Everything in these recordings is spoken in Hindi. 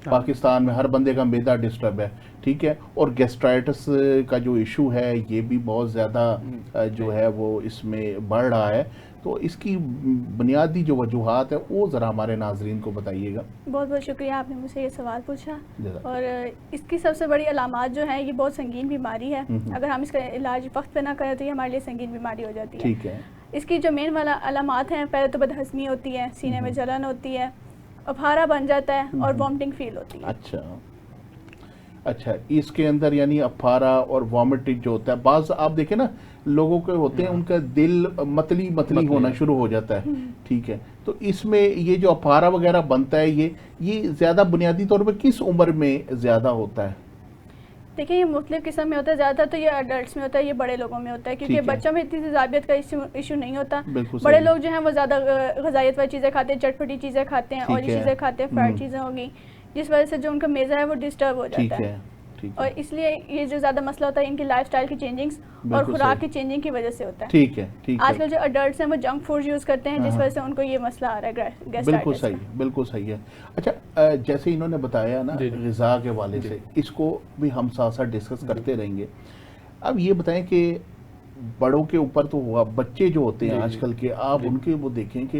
पाकिस्तान में हर बंदे का मैदा डिस्टर्ब है, ठीक है, और गैस्ट्राइटिस का जो इशू है ये भी बहुत ज़्यादा जो है वो इसमें बढ़ रहा है। तो इसकी बुनियादी जो वजूहात है वो ज़रा हमारे नाजरीन को बताइएगा। बहुत बहुत शुक्रिया, आपने मुझसे ये सवाल पूछा। जज़ाक। और इसकी सबसे बड़ी अलामात जो है, ये बहुत संगीन बीमारी है। अगर हम इसका इलाज वक्त पे ना करें तो ये हमारे लिए संगीन बीमारी हो जाती है। ठीक है। इसकी जो मेन वाला अलामात हैं, पहले तो बदहज़मी होती है, सीने में जलन होती है, अफारा बन जाता है और वॉमिटिंग फील होती है। अच्छा, इसके अंदर यानी अफारा और वॉमिटिंग जो होता है, बाज़ आप देखें ना लोगों के होते हैं उनका दिल मतली मतली होना शुरू हो जाता है, ठीक है। तो इसमें ये जो अफारा वगैरह बनता है ये ज़्यादा बुनियादी तौर पर किस उम्र में ज़्यादा होता है? देखिए, ये मुख्तलिफ किस्म में होता है। ज़्यादातर तो ये अडल्ट्स में होता है, ये बड़े लोगों में होता है, क्योंकि बच्चों में इतनी तेज़ाबियत का इशू नहीं होता। बड़े लोग जो हैं वो ज़्यादा ग़िज़ाइयत वाली चीज़ें खाते हैं, चटपटी चीज़ें खाते हैं, ऑयली चीज़ें खाते हैं, फ्राइड चीज़ें होंगी, जिस वजह से जो उनका मेज़ा है वो डिस्टर्ब हो जाता है। और इसलिए ये जो ज़्यादा मसला होता है इनकी लाइफस्टाइल की चेंजिंग्स और खुराक की चेंजिंग की वजह से होता है। ठीक है। आजकल जो अडल्ट्स हैं वो जंक फूड यूज़ करते हैं, जिस वजह से उनको ये मसला आ रहा है गैस्ट्राइटिस। बिल्कुल सही है। अच्छा, जैसे इन्होंने बताया ना ग़िज़ा के वाले से, इसको भी हम साथ साथ डिस्कस करते रहेंगे। अब ये बताएं कि बड़ों के ऊपर तो हुआ, बच्चे जो होते हैं आजकल के, आप उनके वो देखें कि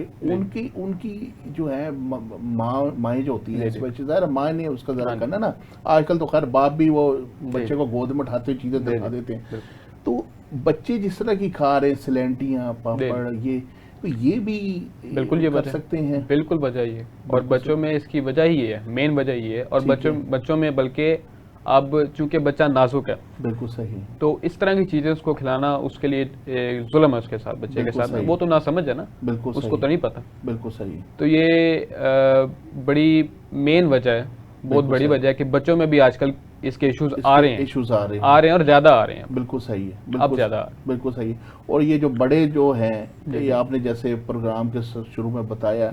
उनकी जो है माएँ जो होती हैं, ज़रा माँ ने उसका ज़रा करना ना, आजकल तो खैर बाप भी वो बच्चे को गोद में उठाते चीज़ें दिखा देते हैं। तो बच्चे जिस तरह की खा रहे हैं, सिलेंटियाँ, पापड़, ये भी बिल्कुल ये कर सकते हैं। बिल्कुल वजह ये, और बच्चों में इसकी वजह ही है, मेन वजह ये है। और बच्चों में बल्कि अब चूंकि बच्चा नाजुक है, बिल्कुल सही, तो इस तरह की चीज़ें उसको खिलाना उसके लिए जुल्म है उसके साथ, बच्चे के साथ। वो तो ना समझ है ना, उसको तो नहीं पता। बिल्कुल सही। तो ये बड़ी मेन वजह है, बहुत बड़ी वजह है कि बच्चों में भी आजकल इसके इश्यूज आ रहे हैं और ज़्यादा आ रहे हैं। बिल्कुल सही है, अब ज़्यादा, बिल्कुल सही है। और ये जो बड़े जो हैं, ये आपने जैसे प्रोग्राम के शुरू में बताया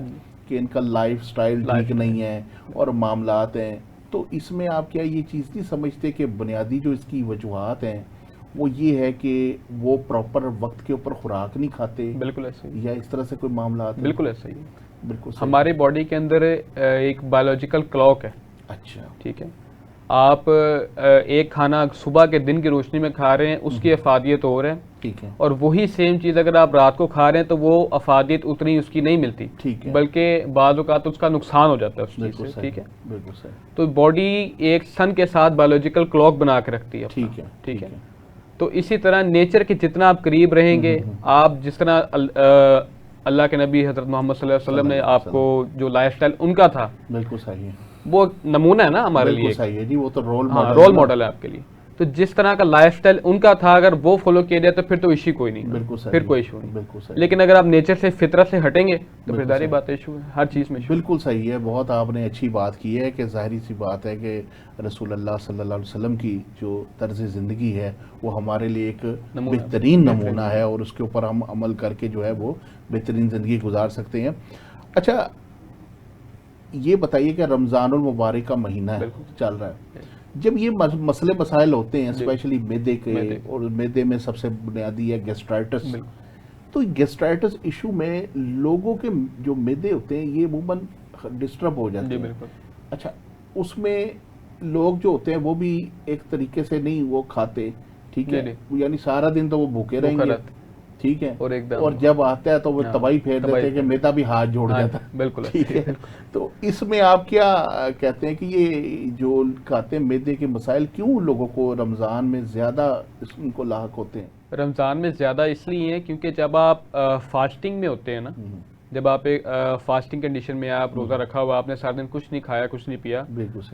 कि इनका लाइफस्टाइल ठीक नहीं है और मामलात हैं, तो इसमें आप क्या ये चीज़ नहीं समझते कि बुनियादी जो इसकी वजूहात हैं वो ये है कि वो प्रॉपर वक्त के ऊपर खुराक नहीं खाते? बिल्कुल ऐसे ही, या इस तरह से कोई मामला आता है? बिल्कुल ऐसा ही, बिल्कुल। हमारी बॉडी के अंदर एक बायोलॉजिकल क्लॉक है। अच्छा, ठीक है। आप एक खाना सुबह के दिन की रोशनी में खा रहे हैं, उसकी अफादियत हो रहा है, ठीक है, और वही सेम चीज़ अगर आप रात को खा रहे हैं तो वो अफादियत उतनी उसकी नहीं मिलती, ठीक है, बल्कि बाज़ औक़ात उसका नुकसान हो जाता है उस चीज़ से। ठीक है, बिल्कुल सही। तो बॉडी एक सन के साथ बायोलॉजिकल क्लॉक बना के रखती है। ठीक है। तो इसी तरह नेचर के जितना आप करीब रहेंगे, आप जिस तरह अल्लाह के नबी हज़रत मोहम्मद सल्लल्लाहु अलैहि वसल्लम ने आपको जो लाइफस्टाइल उनका था, बिल्कुल सही है, वो नमूना है ना हमारे लिए, सही है जी, वो तो रोल मॉडल है आपके लिए। तो जिस तरह का लाइफस्टाइल उनका था, अगर वो फॉलो किया जाए तो फिर तो इशू कोई नहीं, बिल्कुल सही, फिर कोई इशू नहीं। बिल्कुल सही। लेकिन अगर आप नेचर से, फितरत से हटेंगे तो फिर जारी बात है, इशू है, हर चीज़ में इशू। बिल्कुल सही है, बहुत आपने अच्छी बात की है कि ज़ाहिर सी बात है कि रसूलुल्लाह सल्लल्लाहु अलैहि वसल्लम की जो तर्ज ज़िंदगी है वो हमारे लिए एक बेहतरीन नमूना है और उसके ऊपर हम अमल करके जो है वो बेहतरीन ज़िंदगी गुजार सकते हैं। अच्छा, ये बताइए कि रमज़ानुल मुबारक का महीना चल रहा है, जब ये मसले मसाइल होते हैं स्पेशली मैदे के, और मैदे में सबसे बुनियादी है गैस्ट्राइटिस, तो गैस्ट्राइटिस इशू में लोगों के जो मैदे होते हैं ये अमूमन डिस्टर्ब हो जाते हैं। अच्छा, उसमें लोग जो होते हैं वो भी एक तरीके से नहीं वो खाते, ठीक है, यानी सारा दिन तो वो भूखे रहेंगे, ठीक है, और जब आता है तो वो तबाही फेर देते हैं कि मैदा भी हाथ जोड़ जाता है। बिल्कुल, ठीक है। तो इसमें आप क्या कहते हैं कि ये जो खाते हैं मैदे के मसाइल क्यों लोगों को रमज़ान में ज़्यादा इनको लाहक होते हैं? रमज़ान में ज़्यादा इसलिए है क्योंकि जब आप फास्टिंग में होते हैं ना, जब आप एक फास्टिंग कंडीशन में आप रोज़ा रखा हुआ, आपने सारा दिन कुछ नहीं खाया, कुछ नहीं पिया,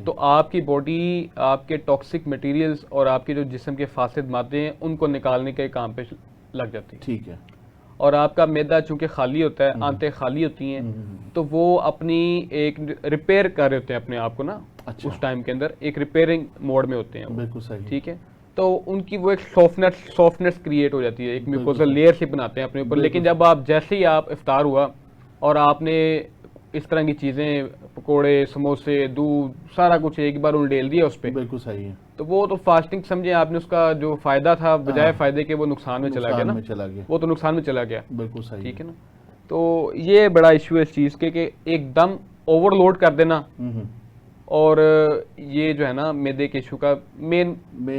तो आपकी बॉडी आपके टॉक्सिक मटेरियल्स और आपके जो जिस्म के फासिद मादे हैं उनको निकालने के काम पे लग जाती है। ठीक है। और आपका मैदा चूंकि खाली होता है, आंतें खाली होती हैं, तो वो अपनी एक रिपेयर कर रहे होते हैं अपने आप को ना। अच्छा। उस टाइम के अंदर एक रिपेयरिंग मोड में होते हैं। बिल्कुल सही। ठीक है। तो उनकी वो एक सॉफ्टनेस क्रिएट हो जाती है, एक म्यूकोजल लेयर से बनाते हैं अपने ऊपर। लेकिन जब आप जैसे ही आप इफ्तार हुआ और आपने इस तरह की चीज़ें, पकोड़े, समोसे, दूध, सारा कुछ एक बार उंडेल दिया उस पर, बिल्कुल सही है, तो वो तो फास्टिंग समझे आपने, उसका जो फायदा था बजाय फायदे के वो नुकसान में चला गया ना, वो तो नुकसान में चला गया। बिल्कुल सही, ठीक है ना। तो ये बड़ा इशू है इस चीज़ के कि एकदम ओवरलोड कर देना और ये जो है ना मैदे के इशू का मेन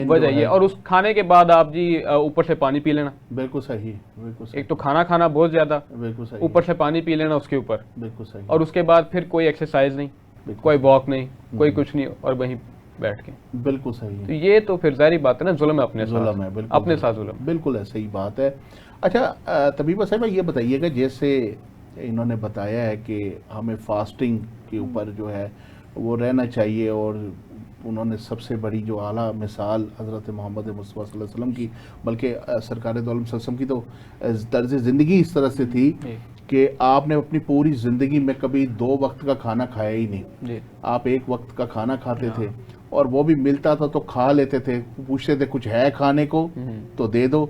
वजह ये। और उस खाने के बाद आप जी ऊपर से पानी पी लेना। बिल्कुल सही, बिल्कुल सही। एक तो खाना खाना बहुत ज्यादा, बिल्कुल सही, ऊपर से पानी पी लेना उसके ऊपर, बिल्कुल सही। और उसके बाद फिर कोई एक्सरसाइज नहीं, कोई वॉक नहीं, कोई कुछ नहीं, और वहीं बैठ के। बिल्कुल सही है। तो ये तो फिर जाहिर बात है ना, जुल्म है अपने साथ, जुल्म है, बिल्कुल अपने साथ जुल्म। बिल्कुल है, सही बात है। अच्छा तबीबा साहब ये बताइएगा, जैसे इन्होंने बताया है कि हमें फास्टिंग के ऊपर जो है वो रहना चाहिए, और उन्होंने सबसे बड़ी जो आला मिसाल हज़रत मोहम्मद मुस्तफ़ा सल्लल्लाहु अलैहि वसल्लम की, बल्कि सरकार दो आलम सल्लल्लाहु अलैहि वसल्लम की तो तर्ज़ ज़िंदगी इस तरह से थी कि आपने अपनी पूरी ज़िंदगी में कभी 2 वक्त का खाना खाया ही नहीं। आप 1 वक्त का खाना खाते थे, और वो भी मिलता था तो खा लेते थे। पूछते थे कुछ है खाने को तो दे दो,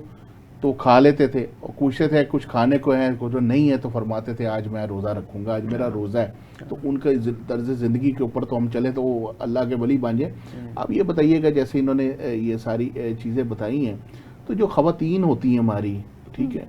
तो खा लेते थे। और पूछते थे कुछ खाने को है, को जो नहीं है तो फरमाते थे आज मैं रोज़ा रखूँगा, आज मेरा रोज़ा है। तो उनका तर्ज़ ज़िंदगी के ऊपर तो हम चले तो वो अल्लाह के वली बन जाए। अब ये बताइएगा, जैसे इन्होंने ये सारी चीज़ें बताई हैं, तो जो ख़वातीन होती हैं हमारी, ठीक है,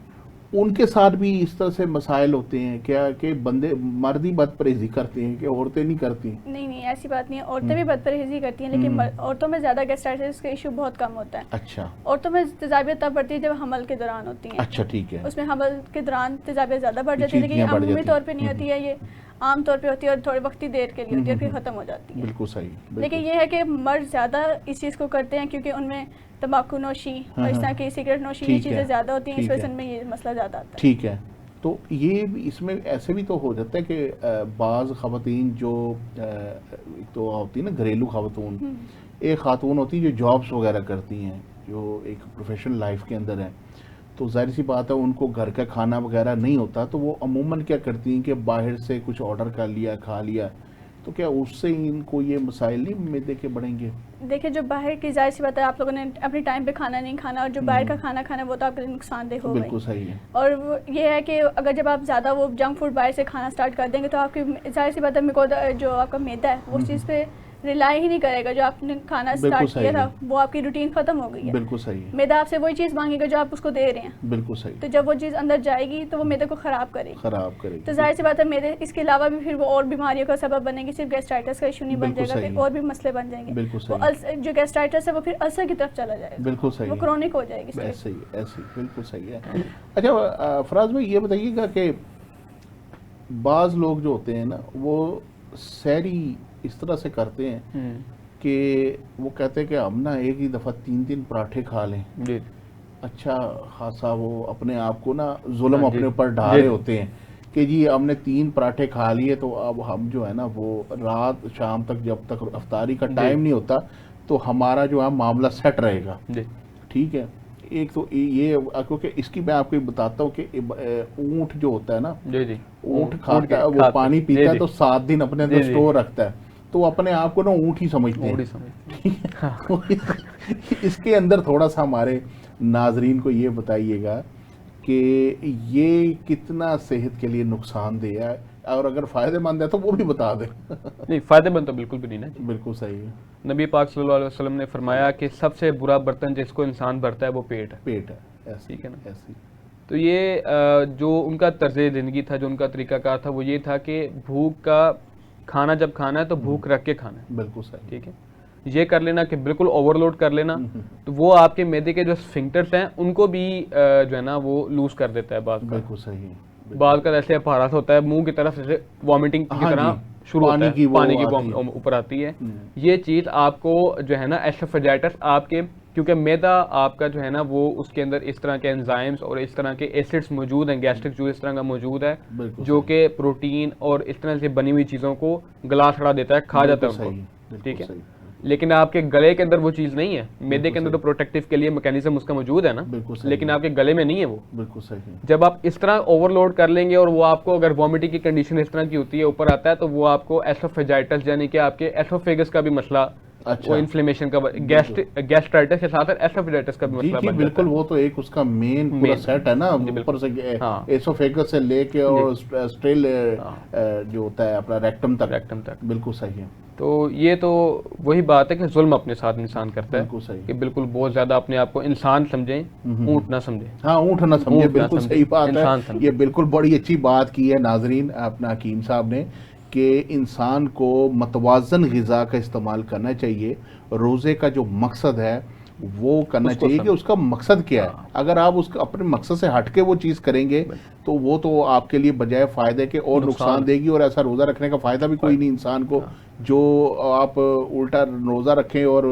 उनके साथ भी इस तरह से मसाइल होते हैं क्या कि बंदे मर्द ही बदपरहेज़ी करते हैं कि औरतें नहीं करती? नहीं नहीं, ऐसी बात नहीं है, औरतें भी बदपरहेज़ी करती हैं, लेकिन औरतों में ज़्यादा गैस्ट्राइटिस का इशू बहुत कम होता है। अच्छा। औरतों में तेज़ाबियत तब बढ़ती है जब हमल के दौरान होती है। अच्छा, ठीक है। उसमें हमल के दौरान तेज़ाबियत ज़्यादा बढ़ जाती है, लेकिन अमूमी तौर पर नहीं होती है, ये आम तौर पे होती है और थोड़ी वक्ती देर के लिए होती है, फिर ख़त्म हो जाती है। बिल्कुल सही। लेकिन ये है कि मर्द ज़्यादा इस चीज़ को करते हैं क्योंकि उनमें तंबाकू नोशी और इस तरह की सिगरेट नोशी, ये चीज़ें ज़्यादा होती हैं, इस वजह से में ये मसला ज़्यादा आता है। ठीक है। तो ये इसमें ऐसे भी तो हो जाता है कि बाज़ ख़वातीन जो एक तो होती है ना घरेलू ख़वातून, एक ख़ातून होती है जो जॉब्स वगैरह करती हैं, जो एक प्रोफेशनल लाइफ के अंदर है, तो जाहिर सी बात है उनको घर का खाना वगैरह नहीं होता, तो वो अमूमन क्या करती हैं कि बाहर से कुछ ऑर्डर कर लिया, खा लिया, तो क्या उससे इनको ये मसाइल नहीं मैदे के बढ़ेंगे? देखिए, जो बाहर की जाहिर सी बात है, आप लोगों ने अपने टाइम पे खाना नहीं खाना, और जो बाहर का खाना खाना वो तो आपके लिए नुकसानदेह होगा। बिल्कुल सही है। और ये है कि अगर जब आप ज़्यादा वो जंक फूड बाहर से खाना स्टार्ट कर देंगे तो आपकी जाहिर सी बात है, मेरे को जो आपका मैदा है वो उस चीज़ पे रिलाई ही नहीं करेगा। जो आपने खाना स्टार्ट किया था वो आपकी रूटीन खत्म हो गई है। बिल्कुल सही है। मैदा आपसे वही चीज़ मांगेगा जो आप उसको दे रहे हैं। बिल्कुल सही। तो जब वो चीज़ अंदर जाएगी तो वो मैदे को ख़राब करेगी। तो जाहिर सी बात है, मैदे इसके अलावा भी फिर वो और बीमारियों का सबब बनेगी, सिर्फ गैस्ट्राइटिस का इशू नहीं बन जाएगा, फिर और भी मसले बन जाएंगे। बिल्कुल सही। जो गैस्ट्राइटिस है वो फिर अल्सर की तरफ चला जाएगा। बिल्कुल सही। वो क्रोनिक हो जाएगी। ऐसे ही, बिल्कुल सही है। अच्छा फराज भाई, ये बताइएगा कि बाज़ लोग जो होते हैं ना, वो सहरी इस तरह से करते हैं कि वो कहते हैं कि हम ना एक ही दफ़ा 3-3 पराठे खा लें। अच्छा खासा वो अपने आप को ना जुल्म अपने ऊपर डाल रहे होते हैं कि जी हमने 3 पराठे खा लिए, तो अब हम जो है ना वो रात शाम तक जब तक अफ्तारी का टाइम नहीं होता तो हमारा जो है मामला सेट रहेगा। ठीक है। एक तो ये, क्योंकि इसकी मैं आपको बताता हूँ कि ऊँट जो होता है ना, ऊँट खाता है, वो पानी पीता है तो 7 दिन अपने अंदर स्टोर रखता है, तो अपने आप को ना ऊँट ही समझते हैं। इसके अंदर थोड़ा सा हमारे नाजरीन को ये बताइएगा कि ये कितना सेहत के लिए नुकसानदेह है, और अगर फ़ायदेमंद है तो वो भी बता दें। नहीं, फ़ायदेमंद तो बिल्कुल भी नहीं ना। बिल्कुल सही है। नबी पाक सल्लल्लाहु अलैहि वसल्लम ने फरमाया कि सबसे बुरा बर्तन जिसको इंसान भरता है वो पेट है। ठीक है ना, ऐसी। तो ये जो उनका तर्ज़ ज़िंदगी था, जो उनका तरीक़ाकार था, वो ये था कि भूख का खाना जब खाना है तो भूख रख के खाना है। बिल्कुल सही। ठीक है। ये कर लेना कि बिल्कुल ओवरलोड कर लेना, तो वो आपके मैदे के जो स्फिंक्टर्स हैं उनको भी जो है ना वो लूज कर देता है। बात बिल्कुल सही है। बाद का ऐसे अपहारात होता है, मुंह की तरफ से वॉमिटिंग की तरह शुरू होता है, पानी की ऊपर आती है। ये चीज़ आपको जो है ना एसोफेजाइटिस आपके, क्योंकि मैदा आपका जो है ना वो उसके अंदर इस तरह के एंजाइम्स और इस तरह के एसिड्स मौजूद हैं, गैस्ट्रिक जूस इस तरह का मौजूद है जो कि प्रोटीन और इस तरह से बनी हुई चीज़ों को गला छड़ा देता है, खा जाता है उनको। ठीक है। लेकिन आपके गले के अंदर वो चीज़ नहीं है। मैदे के अंदर तो प्रोटेक्टिव के लिए मैकेनिज्म उसका मौजूद है ना, लेकिन आपके गले में नहीं है वो। बिल्कुल सही। जब आप इस तरह ओवरलोड कर लेंगे और वो आपको अगर वॉमिटिंग की कंडीशन इस तरह की होती है, ऊपर आता है, तो वो आपको एसोफेजाइटिस यानी कि आपके एसोफेगस का भी मसला, वो इन्फ्लेमेशन का, गैस्ट्राइटिस के साथ एसोफेजाइटिस का भी मसला बन जाता है। बिल्कुल, वो तो एक उसका मेन पूरा सेट है ना, ऊपर से एसोफेगस से लेके और स्ट्रेल जो होता है अपना रेक्टम तक। बिल्कुल सही है। तो ये तो वही बात है कि जुल्म अपने साथ इंसान करता है। बिल्कुल सही। कि बिल्कुल बहुत ज्यादा अपने आप को इंसान समझें, ऊँट ना समझें। हाँ, ऊँट ना समझे, बिल्कुल सही बात है। ये बिल्कुल बड़ी अच्छी बात की है नाजरीन अपना हकीम साहब ने कि इंसान को मतवाजन ग़िज़ा का इस्तेमाल करना चाहिए। रोज़े का जो मकसद है वो करना चाहिए कि उसका मकसद क्या है। अगर आप उसका अपने मकसद से हट के वो चीज़ करेंगे तो वो तो आपके लिए बजाय फ़ायदे के और नुकसान देगी, और ऐसा रोज़ा रखने का फ़ायदा भी कोई नहीं इंसान को। जो आप उल्टा रोज़ा रखें और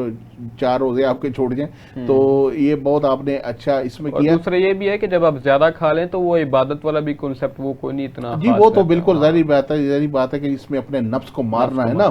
4 रोज़े आपके छोड़ जाएं, तो ये बहुत आपने अच्छा इसमें किया। दूसरा ये भी है कि जब आप ज़्यादा खा लें तो वो इबादत वाला भी कॉन्सेप्ट वो कोई नहीं इतना जी, वो तो बिल्कुल ज़ाहिर बात है कि इसमें अपने नफ्स को मारना है ना,